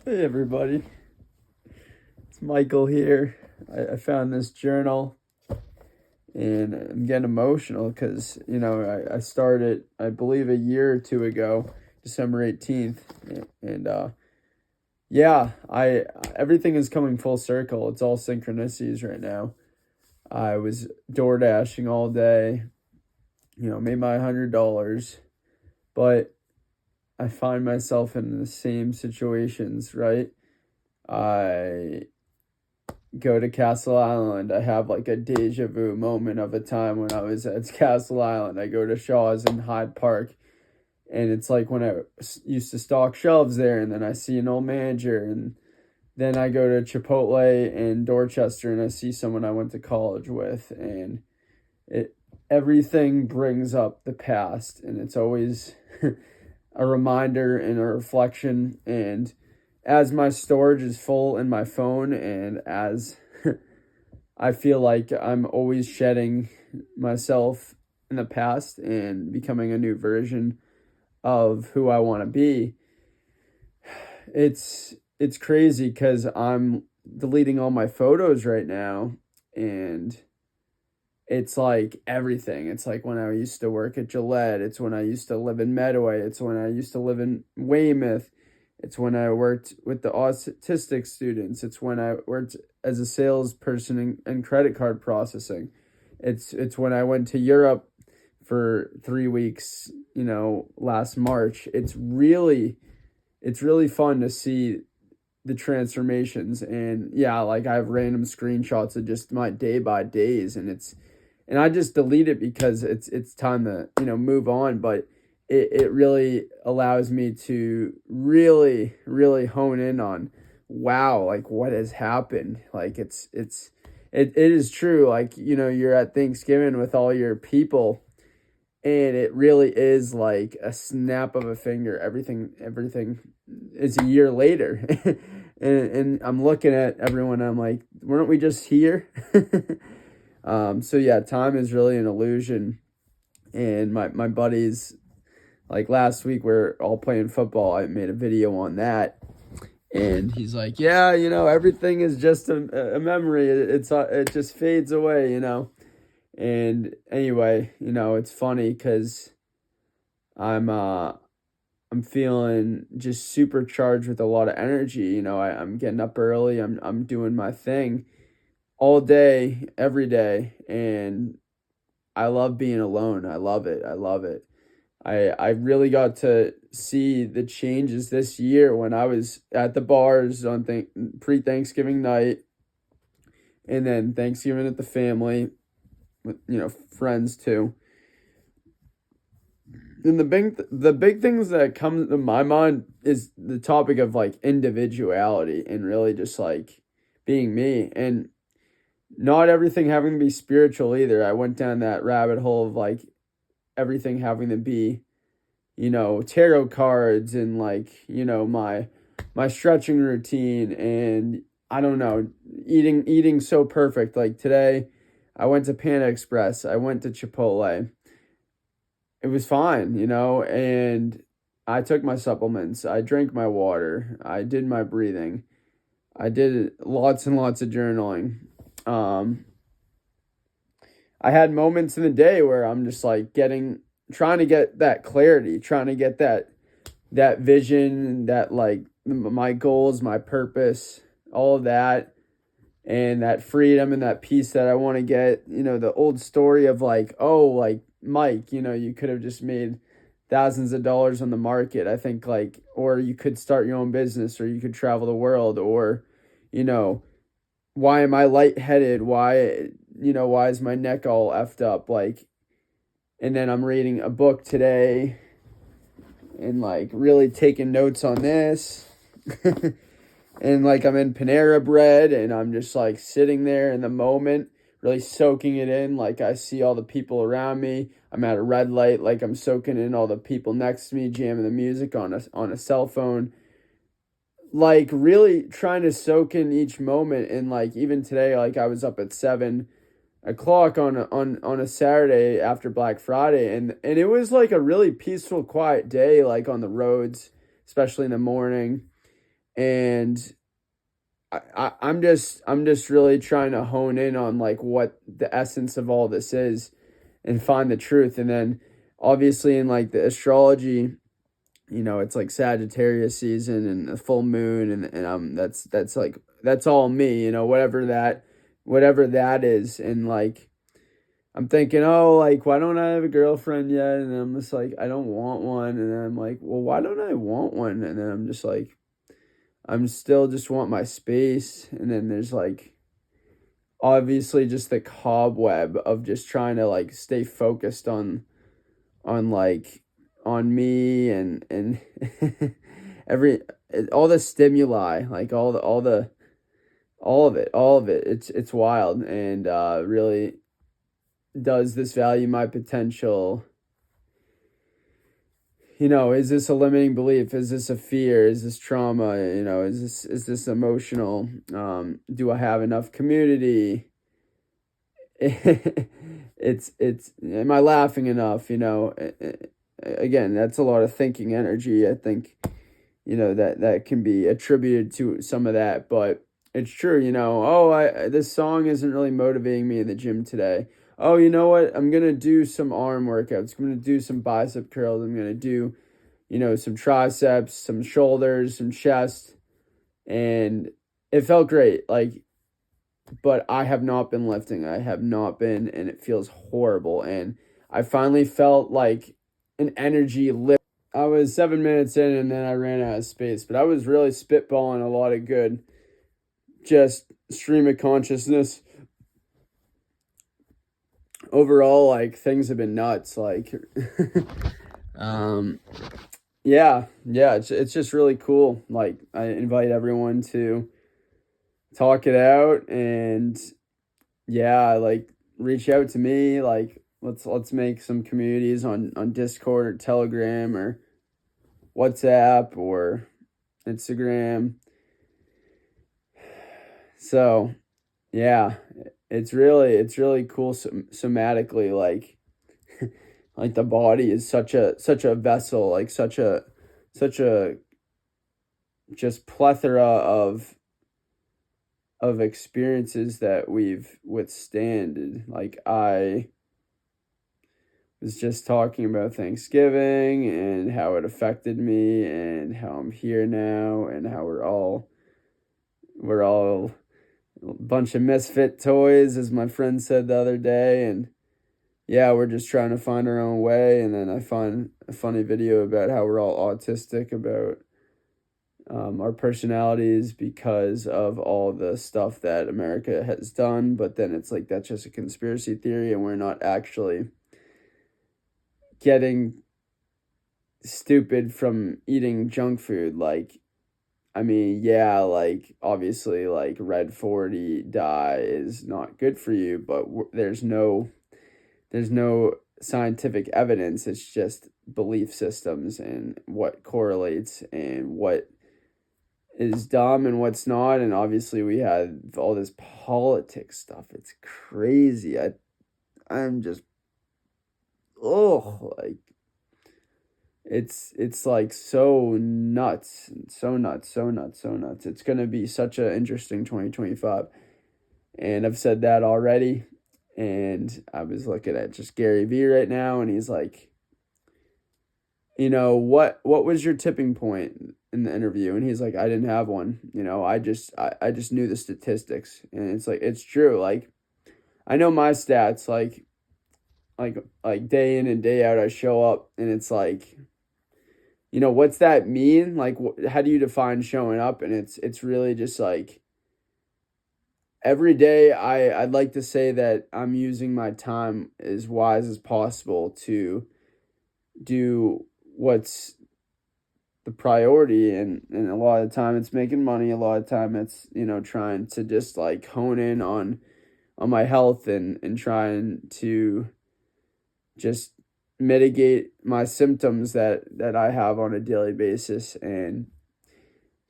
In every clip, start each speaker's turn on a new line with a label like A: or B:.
A: Hey everybody, it's Michael here. I found this journal and I'm getting emotional because, I started, I believe, a year or two ago, December 18th. And yeah, everything is coming full circle. It's all synchronicities right now. I was door dashing all day, made my $100, but I find myself in the same situations, right? I go to Castle Island. I have like a deja vu moment of a time when I was at Castle Island. I go to Shaw's in Hyde Park, and it's like when I used to stock shelves there, and then I see an old manager, and then I go to Chipotle in Dorchester, and I see someone I went to college with, and it everything brings up the past, and it's always a reminder and a reflection. And as my storage is full in my phone, and as I feel like I'm always shedding myself in the past and becoming a new version of who I want to be, it's crazy because I'm deleting all my photos right now, and it's like everything. It's like when I used to work at Gillette. It's when I used to live in Medway. It's when I used to live in Weymouth. It's when I worked with the autistic students. It's when I worked as a salesperson in credit card processing. It's when I went to Europe for 3 weeks, last March. It's really fun to see the transformations. And yeah, like I have random screenshots of just my day by days, and I just delete it because it's time to, move on. But it really allows me to really, really hone in on, wow, like what has happened. Like it is true. Like, you're at Thanksgiving with all your people, and it really is like a snap of a finger. Everything is a year later. and I'm looking at everyone, I'm like, weren't we just here? So yeah, time is really an illusion. And my buddies, like last week, we're all playing football. I made a video on that, and he's like, "Yeah, everything is just a memory. It just fades away." And anyway, it's funny because I'm I'm feeling just supercharged with a lot of energy. I'm getting up early. I'm doing my thing all day, every day, and I love being alone. I love it. I love it. I really got to see the changes this year when I was at the bars on pre-Thanksgiving night, and then Thanksgiving at the family with, friends too. And the big things that come to my mind is the topic of like individuality and really just like being me, and not everything having to be spiritual either. I went down that rabbit hole of like everything having to be, tarot cards, and like, my stretching routine, and I don't know, eating so perfect. Like today, I went to Panda Express, I went to Chipotle. It was fine, and I took my supplements, I drank my water, I did my breathing, I did lots and lots of journaling. Um, I had moments in the day where I'm just like trying to get that clarity, trying to get that vision, that like my goals, my purpose, all of that, and that freedom and that peace that I want to get. The old story of like, oh, like Mike, you could have just made thousands of dollars on the market. I think like, or you could start your own business, or you could travel the world, or, why am I lightheaded? Why is my neck all effed up? Like, and then I'm reading a book today and like really taking notes on this. And like I'm in Panera Bread, and I'm just like sitting there in the moment, really soaking it in. Like I see all the people around me. I'm at a red light, like I'm soaking in all the people next to me, jamming the music on a cell phone. Like really trying to soak in each moment. And like even today, like I was up at 7 o'clock on a Saturday after Black Friday, and it was like a really peaceful, quiet day, like on the roads, especially in the morning. And I'm just really trying to hone in on like what the essence of all this is and find the truth. And then obviously in like the astrology, it's like Sagittarius season and the full moon, and that's like that's all me, whatever that is. And like I'm thinking, oh, like why don't I have a girlfriend yet? And then I'm just like, I don't want one. And then I'm like, well, why don't I want one? And then I'm just like, I'm still just want my space. And then there's like obviously just the cobweb of just trying to like stay focused on like on me and every all the stimuli, like all of it, it's wild. And really, does this value my potential? Is this a limiting belief? Is this a fear? Is this trauma? Is this emotional? Do I have enough community? It's am I laughing enough? Again, that's a lot of thinking energy. I think that can be attributed to some of that, but it's true. Oh, this song isn't really motivating me in the gym today. Oh, you know what? I'm gonna do some arm workouts. I'm gonna do some bicep curls. I'm gonna do some triceps, some shoulders, some chest, and it felt great. Like, but I have not been lifting. I have not been, and it feels horrible. And I finally felt like an energy lift. I was 7 minutes in, and then I ran out of space. But I was really spitballing a lot of good, just stream of consciousness. Overall, like things have been nuts. Like, yeah, it's just really cool. Like, I invite everyone to talk it out, and yeah, like reach out to me. Like, let's make some communities on Discord or Telegram or WhatsApp or Instagram. So yeah, it's really cool somatically. Like the body is such a vessel, like such a just plethora of experiences that we've withstanded. Like, I was just talking about Thanksgiving and how it affected me and how I'm here now and how we're all a bunch of misfit toys, as my friend said the other day. And yeah, we're just trying to find our own way. And then I find a funny video about how we're all autistic about our personalities because of all the stuff that America has done. But then it's like that's just a conspiracy theory, and we're not actually getting stupid from eating junk food. Like, I mean, yeah, like obviously, like red 40 dye is not good for you, but there's no scientific evidence. It's just belief systems and what correlates and what is dumb and what's not. And obviously we have all this politics stuff. It's crazy. I'm just, oh, like it's like so nuts, so nuts, so nuts, so nuts. It's gonna be such an interesting 2025. And I've said that already. And I was looking at just Gary Vee right now, and he's like, what was your tipping point in the interview? And he's like, I didn't have one. I just knew the statistics. And it's like, it's true. Like, I know my stats, like day in and day out, I show up, and it's like, what's that mean? Like, how do you define showing up? And it's really just like every day I'd like to say that I'm using my time as wise as possible to do what's the priority. And a lot of the time it's making money. A lot of time it's trying to just like hone in on my health and trying to just mitigate my symptoms that I have on a daily basis, and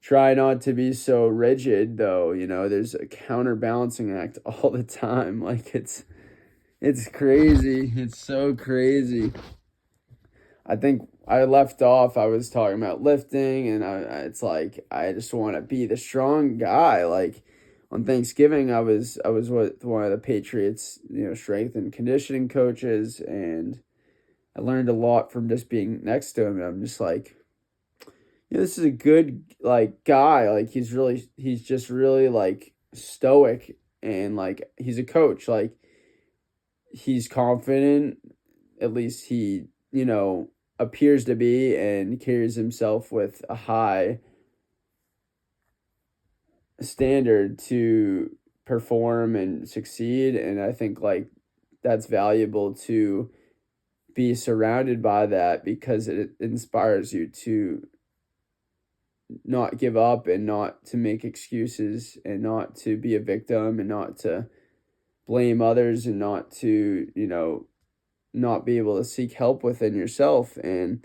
A: try not to be so rigid. Though there's a counterbalancing act all the time. Like, it's crazy. It's so crazy. I think I left off, I was talking about lifting, and it's like I just want to be the strong guy. Like on Thanksgiving, I was with one of the Patriots, strength and conditioning coaches, and I learned a lot from just being next to him. And I'm just like, this is a good like guy. Like he's just really like stoic, and like he's a coach. Like he's confident, at least he, appears to be, and carries himself with a high standard to perform and succeed. And I think like that's valuable to be surrounded by that, because it inspires you to not give up and not to make excuses and not to be a victim and not to blame others and not to, not be able to seek help within yourself. And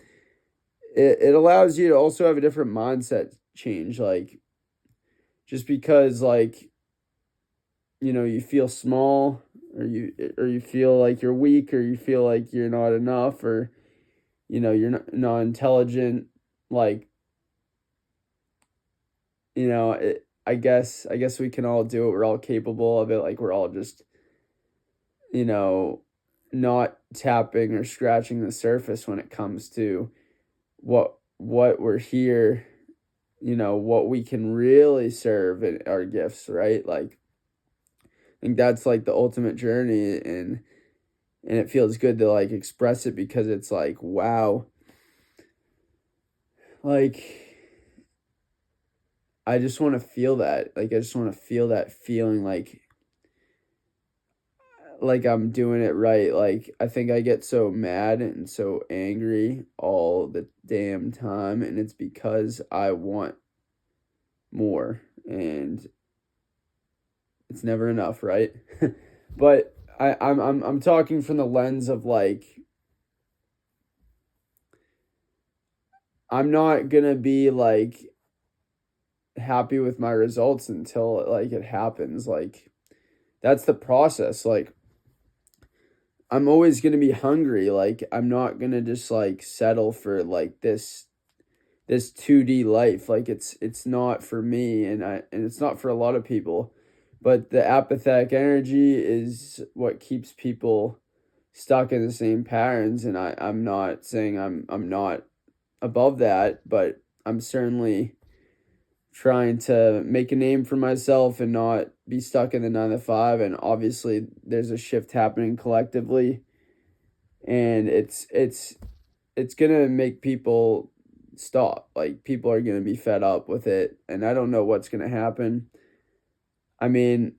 A: it allows you to also have a different mindset change. Like just because like, you feel small, or you feel like you're weak, or you feel like you're not enough, or you're not intelligent, like I guess we can all do it. We're all capable of it. Like we're all just, you know, not tapping or scratching the surface when it comes to what we're here, what we can really serve in our gifts, right? Like I think that's like the ultimate journey, and it feels good to like express it, because it's like, wow, like I just want to feel that. Like I just want to feel that feeling like I'm doing it right. Like I think I get so mad and so angry all the damn time, and it's because I want more, and it's never enough, right? But I'm talking from the lens of like I'm not gonna be like happy with my results until like it happens. Like that's the process. Like I'm always going to be hungry. Like I'm not going to just like settle for like this 2D life. Like it's not for me, and it's not for a lot of people. But the apathetic energy is what keeps people stuck in the same patterns, and I'm not saying I'm not above that, but I'm certainly trying to make a name for myself and not be stuck in the 9 to 5. And obviously there's a shift happening collectively, and it's gonna make people stop. Like people are gonna be fed up with it, and I don't know what's gonna happen. I mean,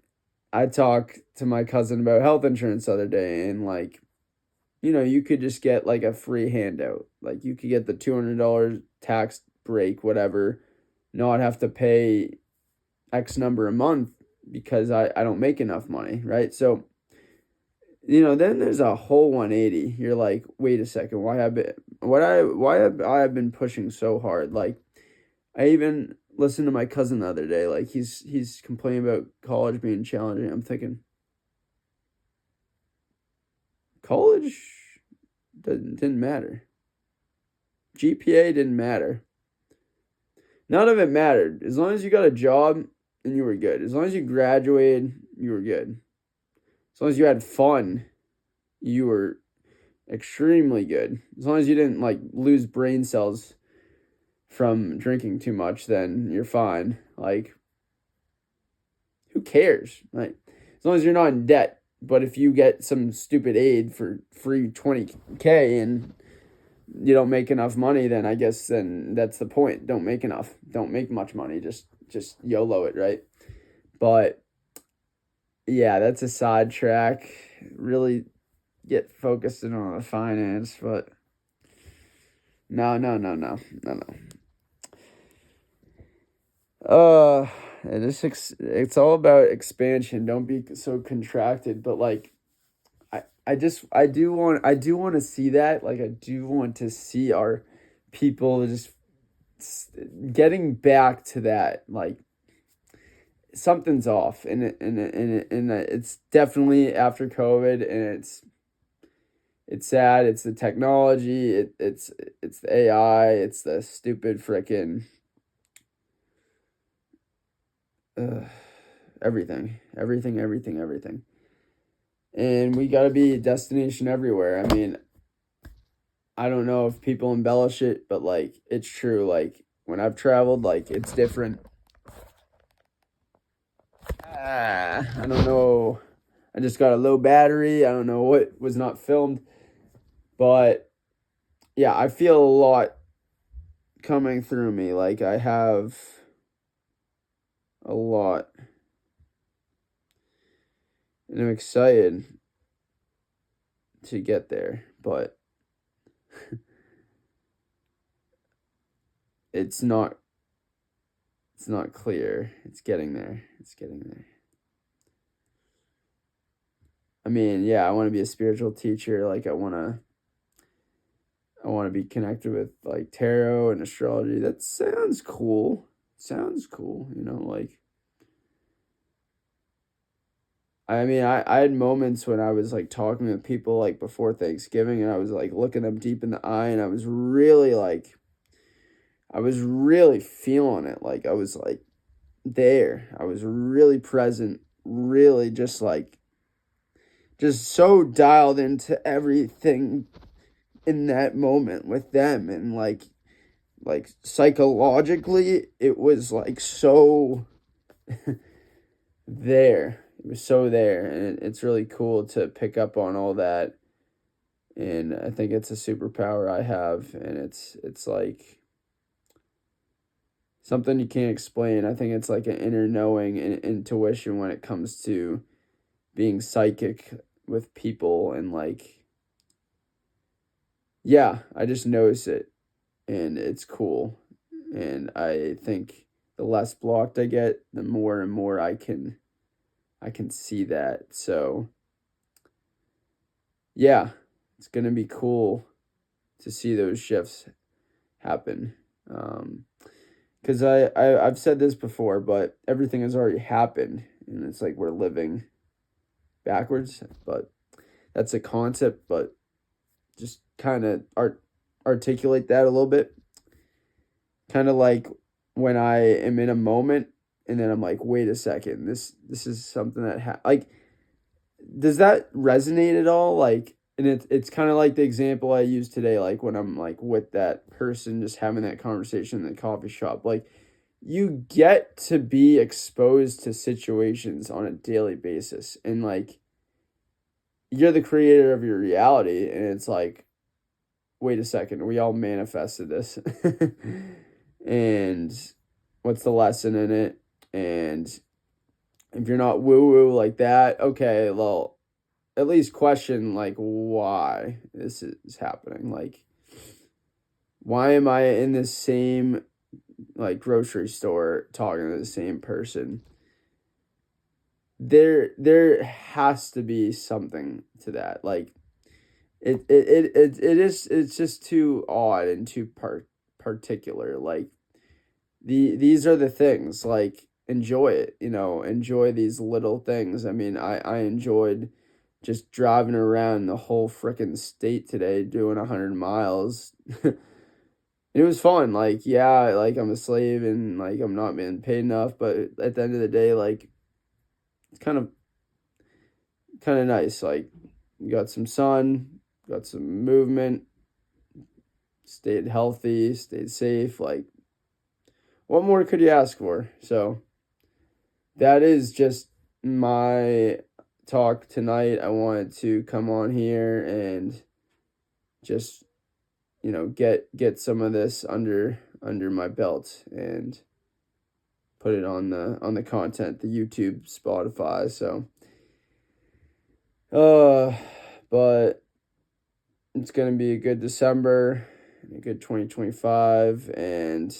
A: I talked to my cousin about health insurance the other day, and like, you could just get like a free handout. Like you could get the $200 tax break, whatever, not have to pay X number a month because I don't make enough money, right? So, then there's a whole 180. You're like, wait a second, why have I been pushing so hard? Like I even listened to my cousin the other day, like he's complaining about college being challenging. I'm thinking, college didn't matter. GPA didn't matter. None of it mattered. As long as you got a job, and you were good. As long as you graduated, you were good. As long as you had fun, you were extremely good. As long as you didn't like lose brain cells from drinking too much, then you're fine. Like who cares? Like as long as you're not in debt. But if you get some stupid aid for free 20K and you don't make enough money, then I guess then that's the point. Don't make enough. Don't make much money. Just YOLO it, right? But yeah, that's a sidetrack. Really get focused in on the finance, but no. It's all about expansion. Don't be so contracted, but like I do want to see that. Like I do want to see our people just getting back to that. Like something's off, and it's definitely after COVID, and It's sad. It's the technology. It's the AI. It's the stupid frickin' uh, everything. And we got to be a destination everywhere. I mean, I don't know if people embellish it, but like it's true. Like when I've traveled, like it's different. I don't know. I just got a low battery. I don't know what was not filmed, but yeah, I feel a lot coming through me. Like I have a lot, and I'm excited to get there, but it's not clear. It's getting there. It's getting there. I mean, yeah, I want to be a spiritual teacher. Like I want to be connected with like tarot and astrology. That sounds cool. Sounds cool, like I mean, I had moments when I was like talking with people like before Thanksgiving and I was like looking them deep in the eye and I was really feeling it. Like I was like there. I was really present, really just so dialed into everything in that moment with them and like psychologically it was like so there. It was so there and it's really cool to pick up on all that and I think it's a superpower I have and it's like something you can't explain. I think it's like an inner knowing and intuition when it comes to being psychic with people and like yeah, I just notice it and it's cool. And I think the less blocked I get, the more and more I can see that. So yeah, it's gonna be cool to see those shifts happen. Because I've said this before, but everything has already happened, and it's like we're living backwards. But that's a concept. But just kind of articulate that a little bit. Kind of like when I am in a moment, and then I'm like, wait a second, this is something that like does that resonate at all? Like, and it's kind of like the example I used today, like when I'm like with that person, just having that conversation in the coffee shop. Like, you get to be exposed to situations on a daily basis, and like you're the creator of your reality, and it's like, wait a second, we all manifested this, and what's the lesson in it? And if you're not woo woo like that, okay, well at least question like why this is happening. Like, why am I in the same like grocery store talking to the same person? There has to be something to that. Like it's just too odd and too particular. Like these are the things. Like enjoy it, enjoy these little things. I mean, I enjoyed just driving around the whole freaking state today doing 100 miles. It was fun. Like, yeah, like I'm a slave and like I'm not being paid enough, but at the end of the day, like it's kind of nice. Like, you got some sun, got some movement, stayed healthy, stayed safe. Like, what more could you ask for? So, that is just my talk tonight. I wanted to come on here and just get some of this under my belt and put it on the content, the YouTube, Spotify. So but it's gonna be a good December, a good 2025, and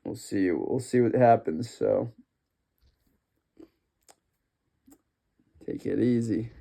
A: we'll see what happens. So take it easy.